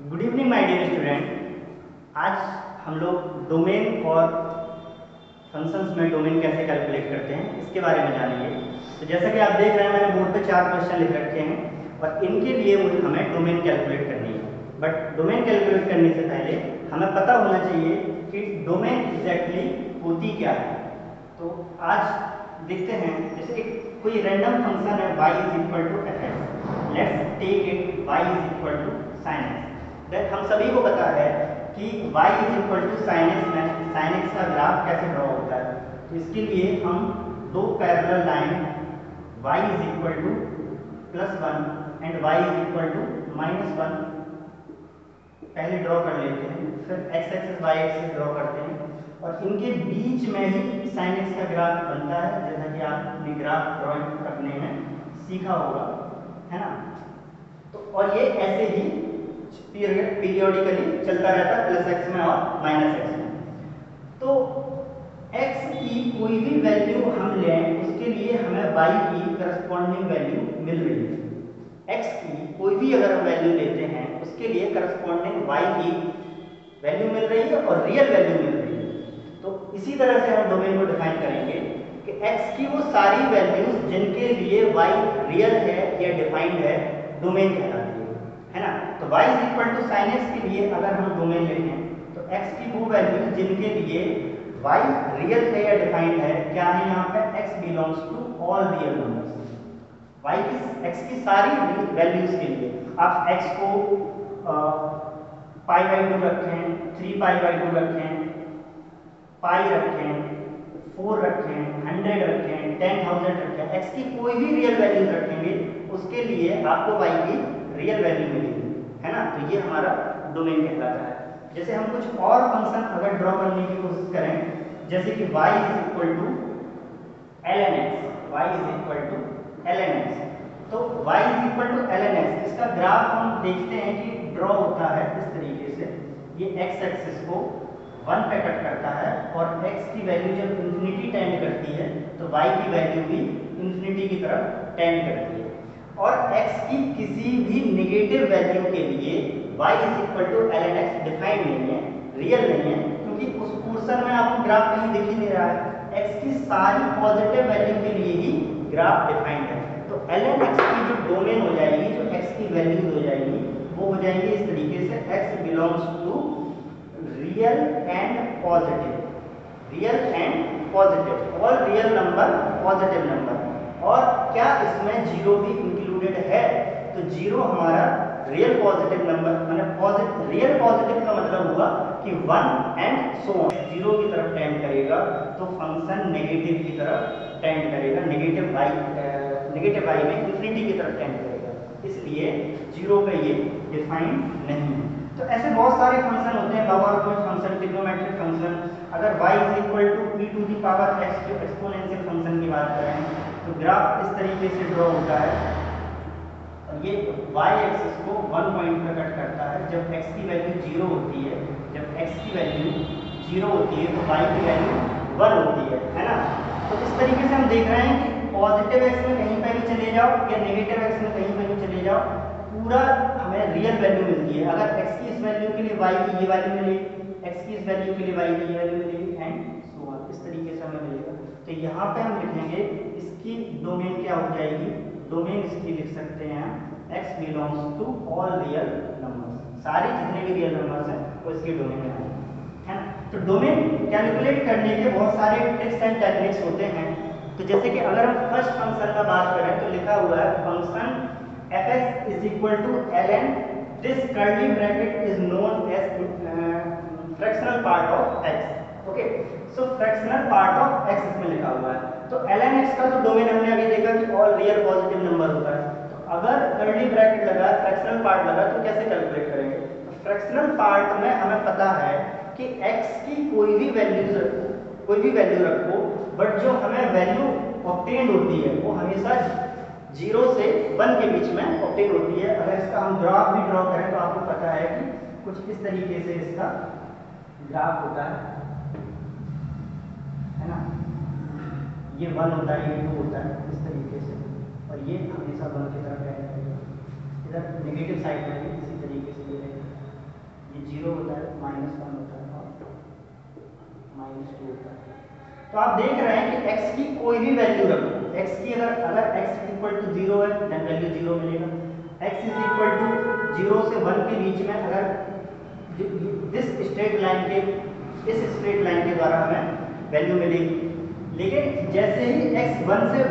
Good evening my dear student. आज हम लोग डोमेन और फंक्शंस में डोमेन कैसे कैलकुलेट करते हैं इसके बारे में जानेंगे। तो जैसा कि आप देख रहे हैं मैंने बोर्ड पे 4 क्वेश्चन लिख रखे हैं और इनके लिए हमें डोमेन कैलकुलेट करनी है। बट डोमेन कैलकुलेट करने से पहले हमें पता होना चाहिए कि डोमेन एग्जैक्टली होती क्या है। तो आज देखते हैं, जैसे कोई रैंडम फंक्शन है y is equal to f x. Let's take it y is equal to sine x. हम सभी को पता है कि y is equal to sine x में साइन एक्स का ग्राफ कैसे ड्रॉ होता है। तो इसके लिए हम दो parallel line y is equal to +1 and y is equal to -1 पहले ड्रॉ कर लेते हैं, फिर x axis y axis draw करते हैं और इनके बीच में ही साइन एक्स का ग्राफ बनता है, जैसा कि आपने ग्राफ ड्राइंग करने में सीखा होगा, है ना। तो और ये ऐसे ही पीरियोडिकली चलता रहता है, +x में और -x में। तो x की कोई भी वैल्यू हम लें उसके लिए हमें y की करस्पॉन्डिंग वैल्यू मिल रही है। x की कोई भी अगर हम वैल्यू लेते हैं उसके लिए करस्पॉन्डिंग y की वैल्यू मिल रही है और रियल वैल्यू मिल रही है। तो इसी तरह से हम डोमेन को डिफाइन करेंगे कि x की वो सारी वैल्यूज जिनके लिए y रियल है या डिफाइंड है डोमेन कहलाती है ना। तो y is equal to sine x के लिए अगर हम डोमेन लिखें तो x की वो वैल्यू जिनके लिए y रियल है या डिफाइंड है, क्या है यहाँ पे, x belongs to all real numbers. y की x की सारी वैल्यूज के लिए आप x को π/2 रखें, 3π/2 रखें, पाई रखें, 4 रखें, 100 रखें, 10,000 रखें, x की कोई भी रियल वैल्यूज रखेंगे उसके लिए आपको y की रियल वैल्यू मिलेगी, है ना। तो ये हमारा डोमेन कहलाता है। जैसे हम कुछ और फंक्शन अगर ड्रॉ करने की कोशिश करें, जैसे कि y is equal to ln x, y is equal to ln x। तो y is equal to ln x, इसका ग्राफ हम देखते हैं कि ड्रॉ होता है इस तरीके से। ये x एक्सिस को 1 पे कट करता है और x की वैल्यू जब इंफिनिटी टेंड करती है तो y की वैल्यू भी इंफिनिटी की तरफ टेंड करती है। और x की किसी भी नेगेटिव वैल्यू के लिए y is equal to ln x defined नहीं है, रियल नहीं है, क्योंकि उस पोर्शन में आपको ग्राफ कहीं दिख ही नहीं रहा है। x की सारी पॉजिटिव वैल्यू के लिए ही ग्राफ डिफाइंड है। तो ln x की जो डोमेन हो जाएगी, जो x की वैल्यूज हो जाएगी, वो हो जाएंगे इस तरीके से, x belongs to real and positive, real and positive, all real number, positive number. और क्या इसमें जीरो भी इंक्लूडेड है? तो जीरो हमारा रियल पॉजिटिव नंबर, माने रियल पॉजिटिव का मतलब हुआ कि 1 एंड सो ऑन, जीरो की तरफ टेंड करेगा तो फंक्शन नेगेटिव की तरफ टेंड करेगा, नेगेटिव y में इंफिनिटी की तरफ टेंड करेगा, इसलिए जीरो पे ये डिफाइन नहीं है। तो ऐसे बहुत सारे फंक्शन होते हैं, लॉगरिथमिक फंक्शन, ट्रिग्नोमेट्रिक फंक्शन। अगर y is equal to e to the power x जो एक्सपोनेंशियल फंक्शन की बात करें तो ग्राफ इस तरीके से ड्रॉ होता है और ये y एक्सिस को 1 पॉइंट पर कट करता है। जब x की वैल्यू 0 होती है, जब x की वैल्यू 0 होती है तो y की वैल्यू 1 होती है ना। तो इस तरीके से हम देख रहे हैं कि पॉजिटिव x में कहीं पर भी चले जाओ या नेगेटिव x में कहीं पर भी चले जाओ, पूरा हमें रियल वैल्यू मिलती है। अगर x की इस वैल्यू के लिए y की ये वैल्यू मिलेगी, x की इस वैल्यू के लिए y की ये वैल्यू मिलेगी एंड सो ऑन, इस तरीके से हमें मिलेगा। तो यहाँ पे हम लिखेंगे इसकी डोमेन क्या हो जाएगी, डोमेन इसकी लिख सकते हैं x belongs to all real numbers, सारे जितने भी रियल नंबर्स हैं वो इसके डोमेन में आएंगे, है ना। तो डोमेन कैलकुलेट करने के बहुत सारे ट्रिक्स एंड टेक्निक्स होते हैं। तो जैसे कि अगर हम फर्स्ट फंक्शन का बात करें तो लिखा हुआ है function f(x) is equal to ln, this curly bracket is known as fractional part of x. Okay, so fractional part of x इसमें लिखा हुआ है। तो ln x का तो डोमेन हमने अभी देखा कि ऑल रियल पॉजिटिव नंबर होता है। तो अगर कर्ली ब्रैकेट लगा, फ्रैक्शनल पार्ट लगा, तो कैसे कैलकुलेट करेंगे? तो फ्रैक्शनल पार्ट में हमें पता है कि x की कोई भी वैल्यू रखो, बट जो हमें वैल्यू ऑब्टेन्ड होती है वो हमेशा 0 से 1 के बीच में ऑब्टेन होती है। अगर इसका हम ग्राफ भी ड्रॉ करें तो आपको पता है कि कुछ इस तरीके से इसका ग्राफ होता है ना। ये 1 होता है, ये 2 होता है, इस तरीके से, और ये हमेशा 1 की तरफ टेंड करेगा। इधर नेगेटिव साइड में भी इसी तरीके से ये रहेगा। तो आप देख रहे हैं कि x की कोई भी वैल्यू रखो, x की अगर x इक्वल टू 0 है देन वैल्यू 0 मिलेगा। x इज इक्वल टू 0 से 1 के बीच में अगर इस स्ट्रेट लाइन के द्वारा हमें वैल्यू मिलेगी। लेकिन जैसे ही x 1 से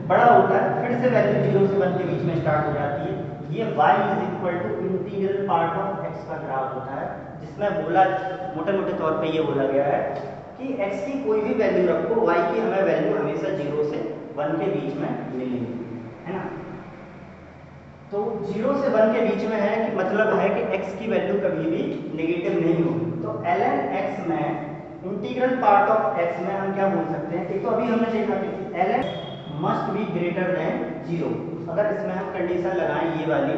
बड़ा होता है फिर से वैल्यू 0 से 1 के बीच में स्टार्ट हो जाती है। ये y is equal to integral part of x का ग्राफ होता है, जिसमें बोला मोटे मोटे तौर पे ये बोला गया है कि x की कोई भी वैल्यू रखो, y की हमें वैल्यू हमेशा 0 से 1 के बीच में मिलेगी, है ना। तो 0 से 1 के बीच में है कि मतलब है कि x की वैल्यू कभी भी नेगेटिव नहीं होगी। तो ln x में इंटीग्रल पार्ट ऑफ x में हम क्या बोल सकते हैं, एक तो अभी हमने देखा कि ln must be greater than 0। अगर इसमें हम कंडीशन लगाएं ये वाली,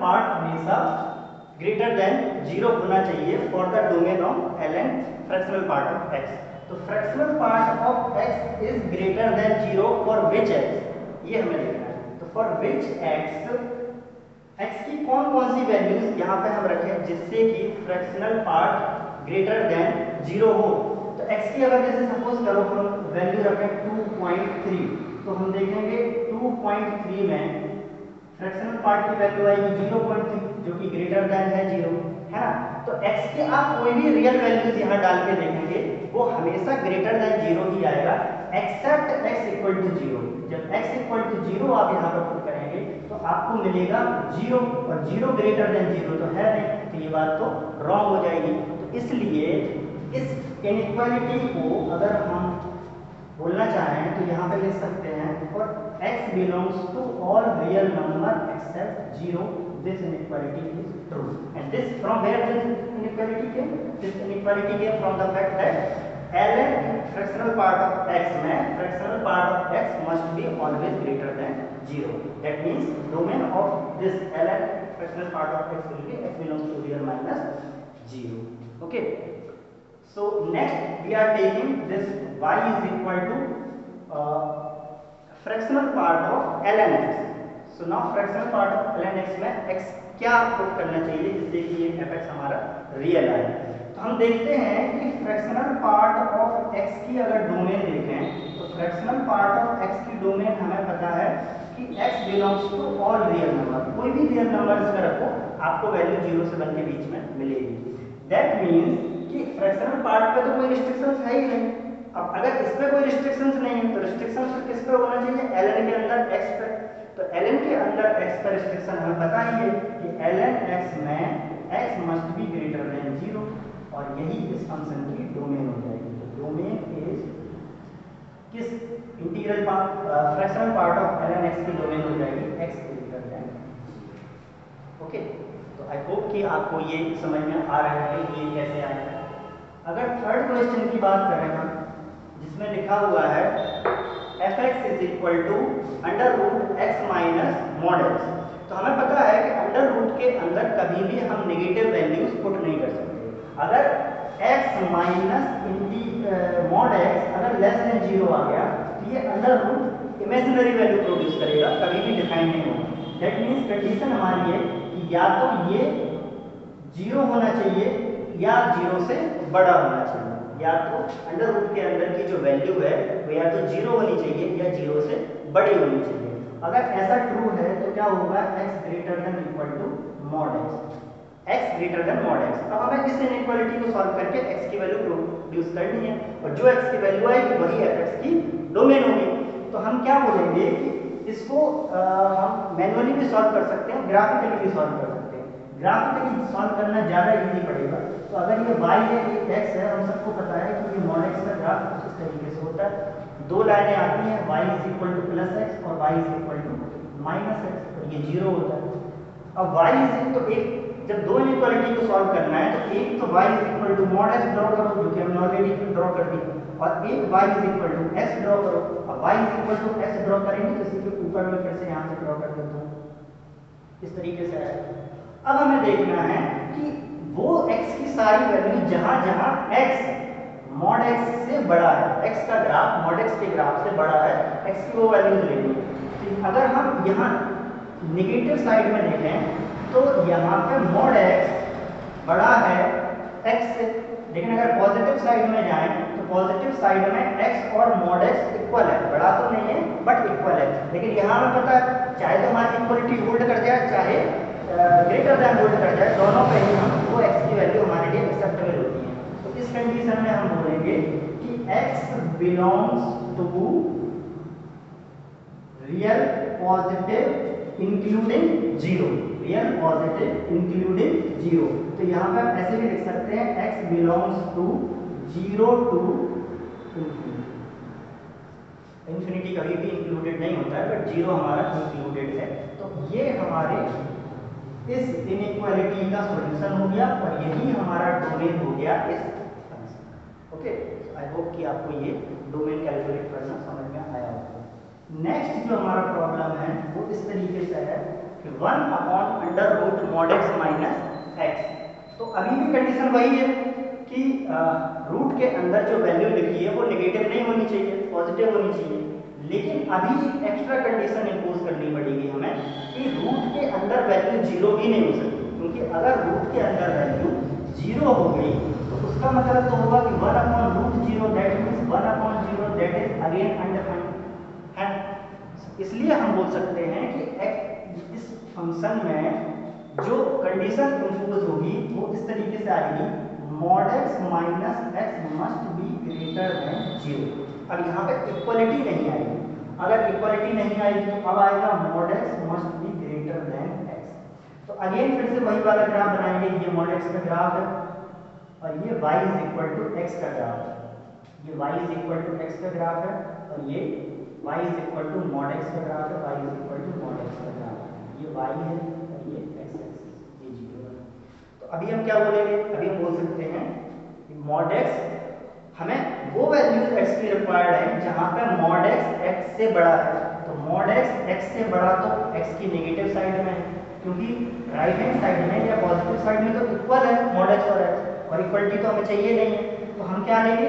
पार्ट हमेशा ग्रेटर देन 0 होना चाहिए for the domain of ln fractional part of x। तो fractional part of x is greater than 0 for which x, ये हमें देखना है। तो फॉर विच x की कौन कौन सी वैल्यूज यहाँ पे हम रखें जिससे कि फ्रैक्शनल पार्ट ग्रेटर देन 0 हो। तो x की अगर जैसे सपोज करो हम वैल्यू रखें 2.3, तो हम देखेंगे 2.3 में फ्रैक्शनल पार्ट की वैल्यू आएगी 0.3 जो कि ग्रेटर देन है 0, है ना। तो x के आप कोई भी रियल वैल्यूज यहाँ डाल के देखेंगे वो हमेशा ग्रेटर देन 0 ही आएगा एक्सेप्ट x इक्वल टू 0। जब x इक्वल टू 0 आप यहाँ पर पुट करेंगे तो आपको मिलेगा 0, और 0 ग्रेटर देन 0 तो है नहीं, तो ये बात तो रॉन्ग हो जाएगी। तो इसलिए इस इनइक्वालिटी को अगर हम बोलना चाहें तो यहाँ पे लिख सकते हैं और x belongs to all real number except 0, this inequality is true। and this from where this inequality came? This inequality came from the fact that ln fractional part of x में fractional part of x must be always greater than 0। that means domain of this ln fractional part of x will be x belongs to real minus 0। okay, so next we are taking this y is equal to fractional part of ln x। so now fractional part of ln x में x क्या put करना चाहिए जिससे कि ये fx हमारा real आए। तो हम देखते हैं कि फ्रैक्शनल पार्ट ऑफ x की अगर डोमेन देखें तो फ्रैक्शनल पार्ट ऑफ x की डोमेन हमें पता है कि x belongs to all real number, कोई भी रियल नंबर इसमें रखो आपको वैल्यू 0 से 1 के बीच में मिलेगी। दैट मीन्स कि फ्रैक्शनल पार्ट पे तो कोई रिस्ट्रिक्शंस है ही नहीं। अब अगर इस पे कोई रिस्ट्रिक्शंस नहीं है तो रिस्ट्रिक्शंस किस पे होना चाहिए, ln के अंदर x पे। तो ln के अंदर x पर रिस्ट्रिक्शन हमें पता ही है कि ln x में x must be greater than 0, और यही इस फंक्शन की डोमेन हो जाएगी। तो डोमेन इज किस integral part fractional part of ln x की डोमेन हो जाएगी x ग्रेटर देन। ओके, तो आई होप कि आपको ये समझ में आ रहा है कि ये कैसे आएगा। अगर थर्ड क्वेश्चन की बात करें हम, जिसमें लिखा हुआ है fx is equal to under root x minus mod x। तो हमें पता है कि अंडर रूट के अंदर कभी भी हम नेगेटिव वैल्यूज पुट नहीं कर सकते। अगर x माइनस मॉड x अगर लेस देन 0 आ गया तो ये under root imaginary value produce करेगा, कभी भी डिफाइन नहीं होगा। दैट मीन्स कंडीशन हमारी है कि या तो ये 0 होना चाहिए या 0 से बड़ा होना चाहिए, या तो अंडर रूट के अंदर की जो वैल्यू है वो या तो 0 होनी चाहिए या 0 से बड़ी होनी चाहिए। अगर ऐसा ट्रू है तो क्या होगा, x greater than equal to mod x greater than mod x। अब हमें इस इनइक्वालिटी को सॉल्व करके x की वैल्यू प्रोड्यूस करनी है, और जो x की वैल्यू आएगी वही fx की डोमेन होगी। तो हम क्या बोलेंगे कि इसको हम मैनुअली भी सॉल्व कर सकते हैं, ग्राफिकली भी सॉल्व कर सकते हैं। ग्राफिकली सॉल्व करना ज़्यादा इजी पड़ेगा। तो अगर ये y है ये x है, हम सबको पता है कि ये मॉड x का ग्राफ कुछ इस तरीके से होता है। दो लाइनें आती हैं, y is equal to plus x और y is equal to minus x, और ये 0 होता है। अब y इज तो एक जब दो इनइक्वालिटी को सॉल्व करना है तो एक तो y is equal to mod x draw करो, जो कि हमने ऑलरेडी ड्रॉ कर दिया, और एक y is equal to x draw करो। अब y is equal to x draw करेंगे तो इसी के ऊपर में फिर से यहाँ से ड्रॉ कर देता हूँ, इस तरीके से आएगा। अब हमें देखना है कि वो x की सारी वैल्यू जहां जहां x मॉड x से बड़ा है, x का ग्राफ मॉड x के ग्राफ से बड़ा है, x की वो वैल्यूज लेनी है। तो अगर हम यहाँ नेगेटिव साइड में देखें तो यहाँ पे मॉड x बड़ा है x से। लेकिन अगर पॉजिटिव साइड में जाएं तो पॉजिटिव साइड में x और मॉड x इक्वल है, बड़ा तो नहीं है बट इक्वल है। लेकिन यहाँ हमें पता है चाहे तो हमारी इक्वलिटी होल्ड कर जाए चाहे ग्रेटर दैन होल्ड कर जाए, दोनों पे ही हम वो x की वैल्यू हमारे लिए एक्सेप्टेबल होती है। तो इस कंडीशन में हम बोलेंगे कि x belongs to real positive including zero, real positive including zero. तो यहाँ पे हम ऐसे भी लिख सकते हैं x belongs to zero to infinity, कभी भी इंक्लूडेड नहीं होता है बट जीरो हमारा इंक्लूडेड है। तो ये हमारे इस इनइक्वालिटी का सॉल्यूशन हो गया और यही हमारा डोमेन हो गया इस फंक्शन। ओके, आई होप कि आपको ये डोमेन कैलकुलेट करना समझ में आया होगा। नेक्स्ट जो हमारा प्रॉब्लम है वो इस तरीके से है कि 1 upon under root mod x minus x. तो अभी भी कंडीशन वही है कि रूट के अंदर जो वैल्यू लिखी है वो नेगेटिव नहीं होनी चाहिए, पॉजिटिव होनी चाहिए। लेकिन अभी एक्स्ट्रा कंडीशन इंपोज करनी पड़ेगी हमें कि रूट के अंदर वैल्यू जीरो भी नहीं हो सकती, क्योंकि अगर रूट के अंदर वैल्यू जीरो हो गई तो उसका मतलब तो होगा कि 1 upon root zero that means 1 upon zero that is again undefined है। इसलिए हम बोल सकते हैं कि इस फंक्शन में जो कंडीशन इंपोज होगी वो इस तरीके से आएगी, mod x minus x must be greater than zero. अब यहाँ पे इक्वलिटी नहीं आएगी, अगर इक्वलिटी नहीं आएगी तो अब आएगा mod x must be greater than x। तो अगेन फिर से वही वाला ग्राफ बनाएंगे, ये मॉड x का ग्राफ है और ये y is equal to x का ग्राफ है, ये y is equal to x का ग्राफ है और ये y is equal to mod x का ग्राफ है, y is equal to mod x का ग्राफ है, ये y है और ये x एक्सिस, ये जीरो है। तो अभी हम क्या बोलेंगे, अभी हम बोल सकते हैं कि मॉड x हमें वो वैल्यूज x की रिक्वायर्ड है जहां पे मॉड x से बड़ा है। तो मॉड x से बड़ा तो x की नेगेटिव साइड में है, क्योंकि राइट हैंड साइड में या पॉजिटिव साइड में तो इक्वल है मॉड x और इक्वलिटी तो हमें चाहिए नहीं है। तो हम क्या लेंगे,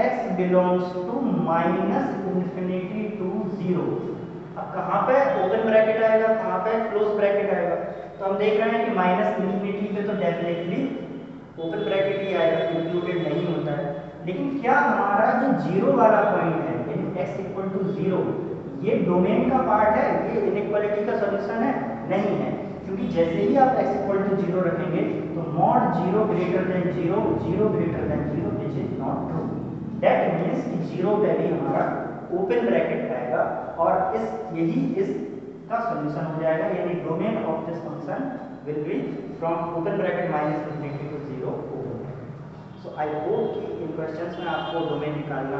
x belongs to minus infinity to zero. अब कहाँ पे ओपन ब्रैकेट आएगा, कहाँ पे क्लोज ब्रैकेट आएगा। तो हम देख रहे हैं कि माइनस इंफिनिटी पे तो डेफिनेटली ओपन ब्रैकेट ही आएगा, इंक्लूडेड नहीं होता है। लेकिन क्या हमारा जो जीरो वाला पॉइंट है यानी x इक्वल टू जीरो, ये डोमेन का पार्ट है, ये इनइक्वालिटी का सॉल्यूशन है? नहीं है, क्योंकि जैसे ही आप x इक्वल टू जीरो रखेंगे तो mod zero greater than zero, zero greater than zero which is not true. That means कि जीरो पे भी हमारा ओपन ब्रैकेट आएगा और यही इसका सॉल्यूशन हो जाएगा, यानी domain of this function will be from open bracket minus infinity to zero open. So I hope कि इन क्वेश्चंस में आपको डोमेन निकालना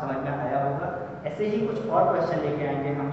समझ में आया होगा। ऐसे ही कुछ और क्वेश्चन लेके आएंगे हम